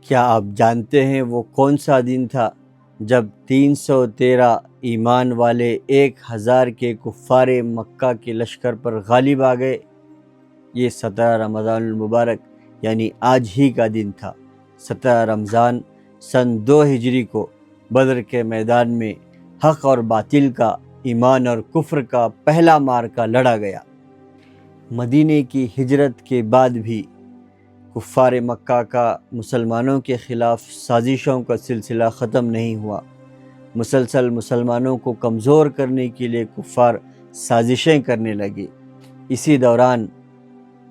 کیا آپ جانتے ہیں وہ کون سا دن تھا جب 313 ایمان والے 1000 کے کفار مکہ کے لشکر پر غالب آ گئے؟ یہ 17 رمضان المبارک یعنی آج ہی کا دن تھا۔ 17 رمضان سن 2 ہجری کو بدر کے میدان میں حق اور باطل کا، ایمان اور کفر کا پہلا معرکہ لڑا گیا۔ مدینے کی ہجرت کے بعد بھی کفار مکہ کا مسلمانوں کے خلاف سازشوں کا سلسلہ ختم نہیں ہوا۔ مسلسل مسلمانوں کو کمزور کرنے کے لیے کفار سازشیں کرنے لگے۔ اسی دوران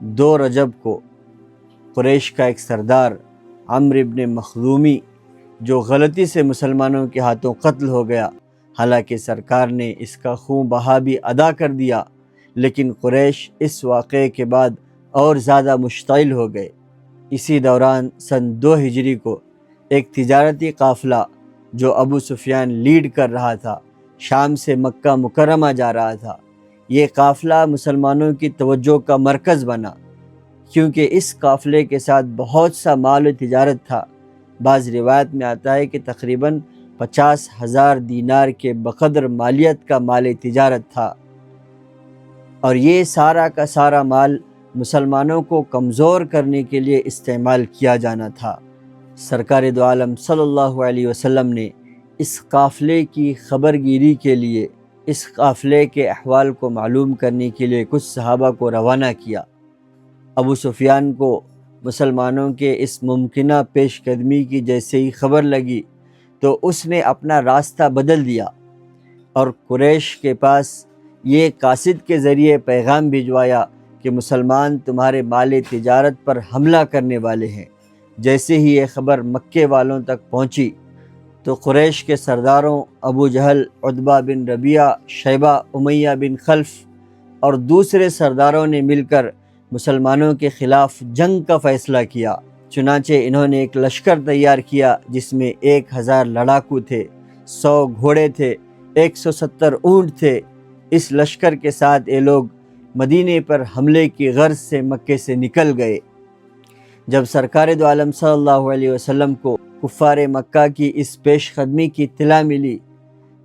2 رجب کو قریش کا ایک سردار عمرو بن مخزومی جو غلطی سے مسلمانوں کے ہاتھوں قتل ہو گیا، حالانکہ سرکار نے اس کا خون بہا بھی ادا کر دیا، لیکن قریش اس واقعے کے بعد اور زیادہ مشتعل ہو گئے۔ اسی دوران سن 2 ہجری کو ایک تجارتی قافلہ جو ابو سفیان لیڈ کر رہا تھا، شام سے مکہ مکرمہ جا رہا تھا۔ یہ قافلہ مسلمانوں کی توجہ کا مرکز بنا، کیونکہ اس قافلے کے ساتھ بہت سا مال و تجارت تھا۔ بعض روایت میں آتا ہے کہ تقریباً 50,000 دینار کے بقدر مالیت کا مال تجارت تھا، اور یہ سارا کا سارا مال مسلمانوں کو کمزور کرنے کے لیے استعمال کیا جانا تھا۔ سرکار دو عالم صلی اللہ علیہ وسلم نے اس قافلے کی خبرگیری کے لیے، اس قافلے کے احوال کو معلوم کرنے کے لیے کچھ صحابہ کو روانہ کیا۔ ابو سفیان کو مسلمانوں کے اس ممکنہ پیش قدمی کی جیسے ہی خبر لگی تو اس نے اپنا راستہ بدل دیا اور قریش کے پاس یہ قاصد کے ذریعے پیغام بھجوایا کہ مسلمان تمہارے مال تجارت پر حملہ کرنے والے ہیں۔ جیسے ہی یہ خبر مکے والوں تک پہنچی تو قریش کے سرداروں ابو جہل، عتبہ بن ربیعہ، شیبہ، امیہ بن خلف اور دوسرے سرداروں نے مل کر مسلمانوں کے خلاف جنگ کا فیصلہ کیا۔ چنانچہ انہوں نے ایک لشکر تیار کیا جس میں 1000 لڑاکو تھے، 100 گھوڑے تھے، 170 اونٹ تھے۔ اس لشکر کے ساتھ یہ لوگ مدینے پر حملے کی غرض سے مکے سے نکل گئے۔ جب سرکار دو عالم صلی اللہ علیہ وسلم کو کفار مکہ کی اس پیش قدمی کی اطلاع ملی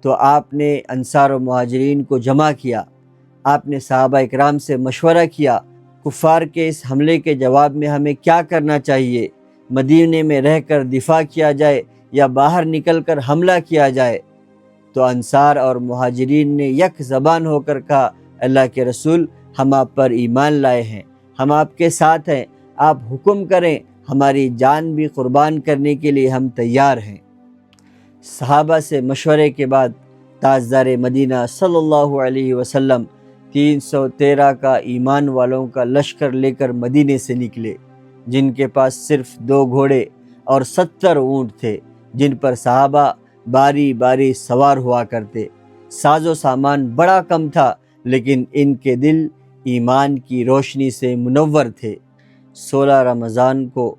تو آپ نے انصار و مہاجرین کو جمع کیا۔ آپ نے صحابہ اکرام سے مشورہ کیا، کفار کے اس حملے کے جواب میں ہمیں کیا کرنا چاہیے؟ مدینے میں رہ کر دفاع کیا جائے یا باہر نکل کر حملہ کیا جائے؟ تو انصار اور مہاجرین نے یک زبان ہو کر کہا، اللہ کے رسول، ہم آپ پر ایمان لائے ہیں، ہم آپ کے ساتھ ہیں، آپ حکم کریں، ہماری جان بھی قربان کرنے کے لیے ہم تیار ہیں۔ صحابہ سے مشورے کے بعد تاجدار مدینہ صلی اللہ علیہ وسلم 313 کا ایمان والوں کا لشکر لے کر مدینے سے نکلے، جن کے پاس صرف 2 گھوڑے اور 70 اونٹ تھے، جن پر صحابہ باری باری سوار ہوا کرتے۔ ساز و سامان بڑا کم تھا، لیکن ان کے دل ایمان کی روشنی سے منور تھے۔ 16 رمضان کو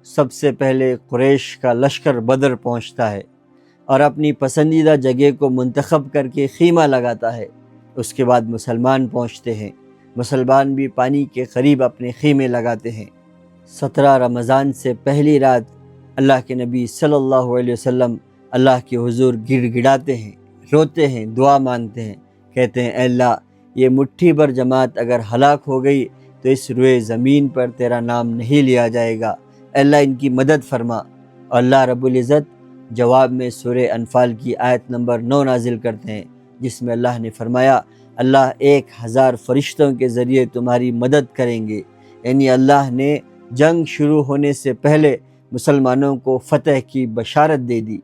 سب سے پہلے قریش کا لشکر بدر پہنچتا ہے اور اپنی پسندیدہ جگہ کو منتخب کر کے خیمہ لگاتا ہے۔ اس کے بعد مسلمان پہنچتے ہیں، مسلمان بھی پانی کے قریب اپنے خیمے لگاتے ہیں۔ 17 رمضان سے پہلی رات اللہ کے نبی صلی اللہ علیہ وسلم اللہ کے حضور گڑ گڑاتے ہیں، روتے ہیں، دعا مانگتے ہیں، کہتے ہیں، اے اللہ، یہ مٹھی بھر جماعت اگر ہلاک ہو گئی تو اس روئے زمین پر تیرا نام نہیں لیا جائے گا، اے اللہ ان کی مدد فرما۔ اور اللہ رب العزت جواب میں سورہ انفال کی آیت نمبر 9 نازل کرتے ہیں، جس میں اللہ نے فرمایا، اللہ 1000 فرشتوں کے ذریعے تمہاری مدد کریں گے۔ یعنی اللہ نے جنگ شروع ہونے سے پہلے مسلمانوں کو فتح کی بشارت دے دی۔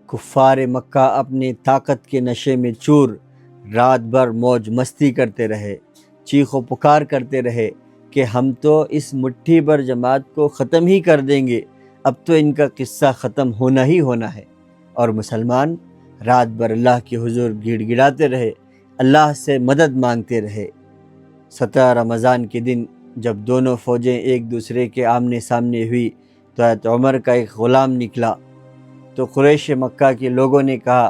کفار مکہ اپنے طاقت کے نشے میں چور رات بھر موج مستی کرتے رہے، چیخ و پکار کرتے رہے کہ ہم تو اس مٹھی بھر جماعت کو ختم ہی کر دیں گے، اب تو ان کا قصہ ختم ہونا ہی ہونا ہے۔ اور مسلمان رات بھر اللہ کے حضور گڑ گڑاتے رہے، اللہ سے مدد مانگتے رہے۔ 17 رمضان کے دن جب دونوں فوجیں ایک دوسرے کے آمنے سامنے ہوئی تو حضرت عمر کا ایک غلام نکلا، تو قریش مکہ کے لوگوں نے کہا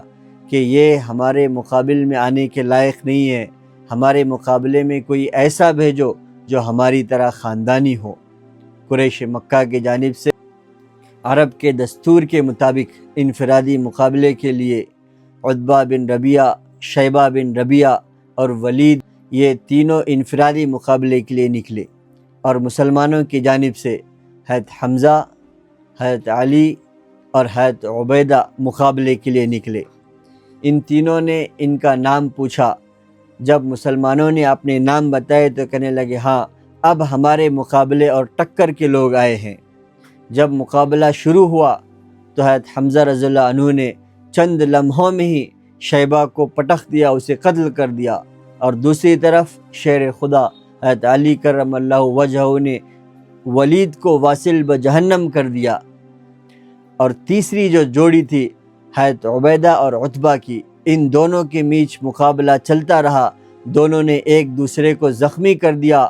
کہ یہ ہمارے مقابل میں آنے کے لائق نہیں ہے، ہمارے مقابلے میں کوئی ایسا بھیجو جو ہماری طرح خاندانی ہو۔ قریش مکہ کی جانب سے عرب کے دستور کے مطابق انفرادی مقابلے کے لیے عتبہ بن ربیعہ، شیبہ بن ربیعہ اور ولید یہ تینوں انفرادی مقابلے کے لیے نکلے، اور مسلمانوں کی جانب سے حضرت حمزہ، حضرت علی اور حضرت عبیدہ مقابلے کے لیے نکلے۔ ان تینوں نے ان کا نام پوچھا۔ جب مسلمانوں نے اپنے نام بتائے تو کہنے لگے ہاں اب ہمارے مقابلے اور ٹکر کے لوگ آئے ہیں۔ جب مقابلہ شروع ہوا تو حضرت حمزہ رضی اللہ عنہ نے چند لمحوں میں ہی شیبہ کو پٹخ دیا، اسے قتل کر دیا، اور دوسری طرف شیر خدا حضرت علی کرم اللہ وجہہ نے ولید کو واصل بجہنم کر دیا۔ اور تیسری جو جوڑی تھی حضرت عبیدہ اور عتبہ کی، ان دونوں کے بیچ مقابلہ چلتا رہا، دونوں نے ایک دوسرے کو زخمی کر دیا۔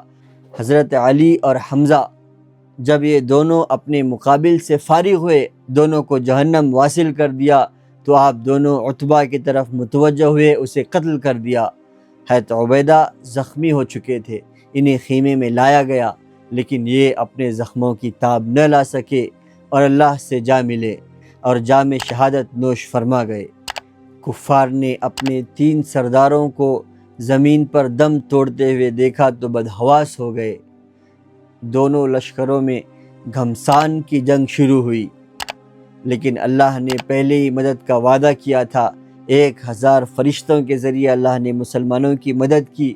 حضرت علی اور حمزہ جب یہ دونوں اپنے مقابل سے فارغ ہوئے، دونوں کو جہنم واصل کر دیا، تو آپ دونوں عتبہ کی طرف متوجہ ہوئے، اسے قتل کر دیا۔ حضرت عبیدہ زخمی ہو چکے تھے، انہیں خیمے میں لایا گیا، لیکن یہ اپنے زخموں کی تاب نہ لا سکے اور اللہ سے جا ملے اور جام شہادت نوش فرما گئے۔ کفار نے اپنے 3 سرداروں کو زمین پر دم توڑتے ہوئے دیکھا تو بدحواس ہو گئے۔ دونوں لشکروں میں گھمسان کی جنگ شروع ہوئی، لیکن اللہ نے پہلے ہی مدد کا وعدہ کیا تھا۔ 1000 فرشتوں کے ذریعے اللہ نے مسلمانوں کی مدد کی۔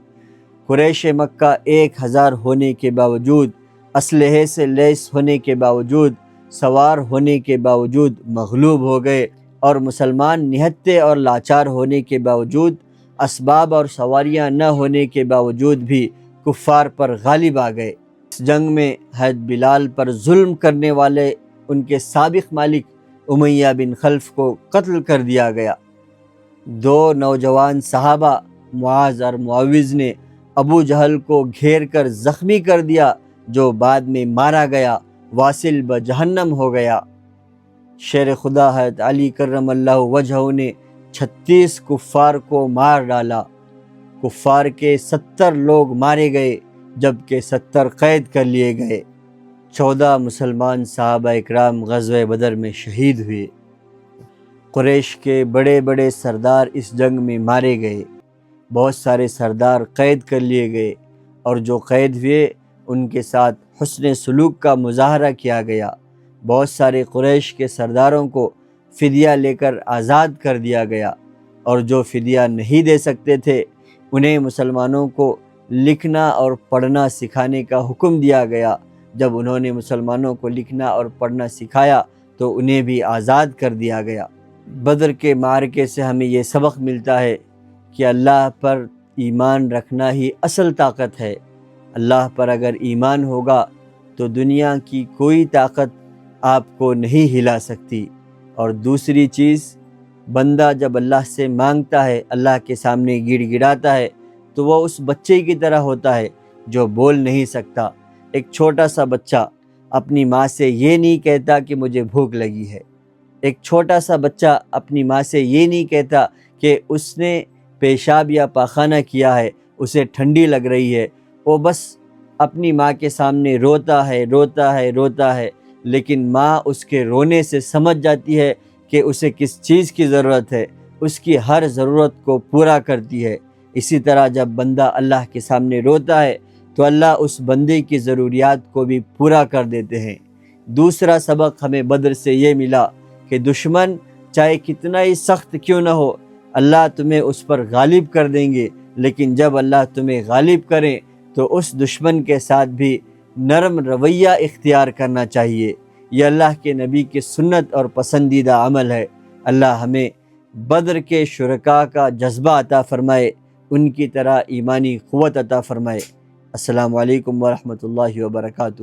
قریش مکہ 1000 ہونے کے باوجود، اسلحے سے لیس ہونے کے باوجود، سوار ہونے کے باوجود مغلوب ہو گئے، اور مسلمان نہتے اور لاچار ہونے کے باوجود، اسباب اور سواریاں نہ ہونے کے باوجود بھی کفار پر غالب آ گئے۔ اس جنگ میں حضرت بلال پر ظلم کرنے والے ان کے سابق مالک امیہ بن خلف کو قتل کر دیا گیا۔ 2 نوجوان صحابہ معاذ اور معوذ نے ابو جہل کو گھیر کر زخمی کر دیا، جو بعد میں مارا گیا، واصل بجہنم ہو گیا۔ شیر خدا حضرت علی کرم اللہ وجہہ نے 36 کفار کو مار ڈالا۔ کفار کے 70 لوگ مارے گئے، جبکہ 70 قید کر لیے گئے۔ 14 مسلمان صحابہ اکرام غزوہ بدر میں شہید ہوئے۔ قریش کے بڑے بڑے سردار اس جنگ میں مارے گئے، بہت سارے سردار قید کر لیے گئے، اور جو قید ہوئے ان کے ساتھ حسن سلوک کا مظاہرہ کیا گیا۔ بہت سارے قریش کے سرداروں کو فدیہ لے کر آزاد کر دیا گیا، اور جو فدیہ نہیں دے سکتے تھے انہیں مسلمانوں کو لکھنا اور پڑھنا سکھانے کا حکم دیا گیا۔ جب انہوں نے مسلمانوں کو لکھنا اور پڑھنا سکھایا تو انہیں بھی آزاد کر دیا گیا۔ بدر کے معرکے سے ہمیں یہ سبق ملتا ہے کہ اللہ پر ایمان رکھنا ہی اصل طاقت ہے۔ اللہ پر اگر ایمان ہوگا تو دنیا کی کوئی طاقت آپ کو نہیں ہلا سکتی۔ اور دوسری چیز، بندہ جب اللہ سے مانگتا ہے، اللہ کے سامنے گڑ گڑاتا ہے، تو وہ اس بچے کی طرح ہوتا ہے جو بول نہیں سکتا۔ ایک چھوٹا سا بچہ اپنی ماں سے یہ نہیں کہتا کہ مجھے بھوک لگی ہے۔ ایک چھوٹا سا بچہ اپنی ماں سے یہ نہیں کہتا کہ اس نے پیشاب یا پاخانہ کیا ہے، اسے ٹھنڈی لگ رہی ہے۔ وہ بس اپنی ماں کے سامنے روتا ہے روتا ہے روتا ہے، لیکن ماں اس کے رونے سے سمجھ جاتی ہے کہ اسے کس چیز کی ضرورت ہے، اس کی ہر ضرورت کو پورا کرتی ہے۔ اسی طرح جب بندہ اللہ کے سامنے روتا ہے تو اللہ اس بندے کی ضروریات کو بھی پورا کر دیتے ہیں۔ دوسرا سبق ہمیں بدر سے یہ ملا کہ دشمن چاہے کتنا ہی سخت کیوں نہ ہو، اللہ تمہیں اس پر غالب کر دیں گے، لیکن جب اللہ تمہیں غالب کریں تو اس دشمن کے ساتھ بھی نرم رویہ اختیار کرنا چاہیے۔ یہ اللہ کے نبی کی سنت اور پسندیدہ عمل ہے۔ اللہ ہمیں بدر کے شرکاء کا جذبہ عطا فرمائے، ان کی طرح ایمانی قوت عطا فرمائے۔ السلام علیکم ورحمۃ اللہ وبرکاتہ۔